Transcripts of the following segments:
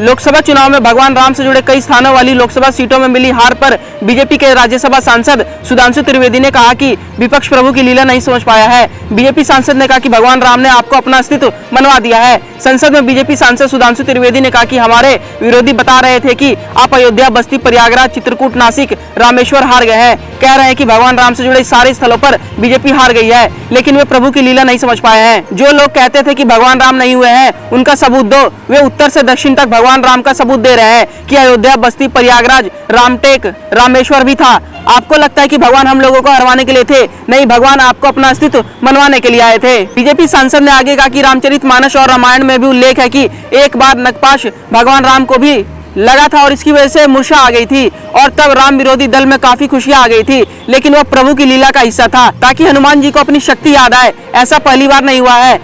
लोकसभा चुनाव में भगवान राम से जुड़े कई स्थानों वाली लोकसभा सीटों में मिली हार पर बीजेपी के राज्यसभा सांसद सुधांशु त्रिवेदी ने कहा कि विपक्ष प्रभु की लीला नहीं समझ पाया है। बीजेपी सांसद ने कहा कि भगवान राम ने आपको अपना अस्तित्व मनवा दिया है। संसद में बीजेपी सांसद सुधांशु त्रिवेदी ने कहा कि हमारे विरोधी बता रहे थे कि आप अयोध्या, बस्ती, प्रयागराज, चित्रकूट, नासिक, रामेश्वर हार गए हैं। कह रहे हैं कि भगवान राम से जुड़े सारे स्थलों पर बीजेपी हार गई है, लेकिन वे प्रभु की लीला नहीं समझ पाए हैं। जो लोग कहते थे कि भगवान राम नहीं हुए हैं, उनका सबूत दो। वे उत्तर से दक्षिण तक भगवान राम का सबूत दे रहे हैं कि अयोध्या, बस्ती, प्रयागराज, रामटेक, रामेश्वर भी था। आपको लगता है कि भगवान हम लोगों को हरवाने के लिए थे? नहीं, भगवान आपको अपना अस्तित्व मनवाने के लिए आए थे। बीजेपी सांसद ने आगे कहा कि रामचरितमानस और रामायण में भी उल्लेख है कि एक बार नगपाश भगवान राम को भी लगा था और इसकी वजह से मूर्छा आ गई थी और तब राम विरोधी दल में काफी खुशियां आ गई थी, लेकिन वह प्रभु की लीला का हिस्सा था ताकि हनुमान जी को अपनी शक्ति याद आए। ऐसा पहली बार नहीं हुआ है।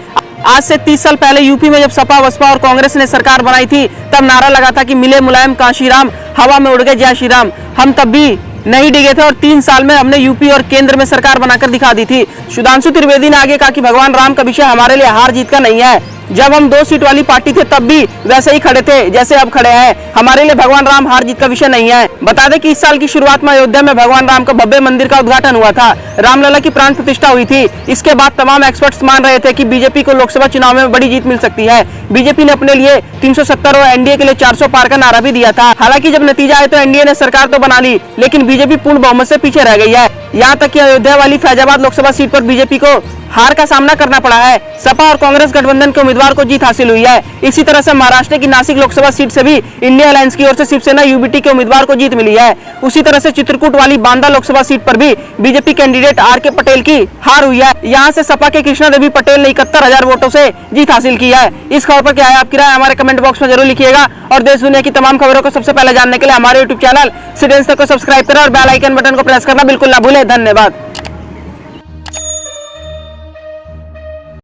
आज से 30 साल पहले यूपी में जब सपा, बसपा और कांग्रेस ने सरकार बनाई थी, तब नारा लगा था कि मिले मुलायम कांशी राम, हवा में उड़ गए जय श्री राम। हम तब भी नहीं डिगे थे और 3 साल में हमने यूपी और केंद्र में सरकार बनाकर दिखा दी थी। सुधांशु त्रिवेदी ने आगे कहा कि भगवान राम का विषय हमारे लिए हार जीत का नहीं है। जब हम 2 सीट वाली पार्टी थे तब भी वैसे ही खड़े थे जैसे अब खड़े हैं। हमारे लिए भगवान राम हार जीत का विषय नहीं है। बता दें कि इस साल की शुरुआत में अयोध्या में भगवान राम का भव्य मंदिर का उद्घाटन हुआ था। रामलला की प्राण प्रतिष्ठा हुई थी। इसके बाद तमाम एक्सपर्ट्स मान रहे थे कि बीजेपी को लोकसभा चुनाव में बड़ी जीत मिल सकती है। बीजेपी ने अपने लिए 370 और एनडीए के लिए 400 पार का नारा भी दिया था। हालांकि जब नतीजा आया तो एनडीए ने सरकार तो बना ली, लेकिन बीजेपी पूर्ण बहुमत से पीछे रह गई है। यहाँ तक कि अयोध्या वाली फैजाबाद लोकसभा सीट पर बीजेपी को हार का सामना करना पड़ा है। सपा और कांग्रेस गठबंधन के उम्मीदवार को जीत हासिल हुई है। इसी तरह से महाराष्ट्र की नासिक लोकसभा सीट से भी इंडिया अलायंस की ओर से शिवसेना यूबीटी के उम्मीदवार को जीत मिली है। उसी तरह से चित्रकूट वाली बांदा लोकसभा सीट पर भी बीजेपी कैंडिडेट आर.के. पटेल की हार हुई है। यहाँ से सपा के कृष्णा देवी पटेल ने 71,000 वोटों से जीत हासिल की है। इस खबर पर क्या है आपकी राय, हमारे कमेंट बॉक्स में जरूर लिखिएगा और देश दुनिया की तमाम खबरों को सबसे पहले जानने के लिए हमारे यूट्यूब चैनल सिटीजन को सब्सक्राइब करें और बेल आइकन बटन को प्रेस करना बिल्कुल ना भूलें। धन्यवाद।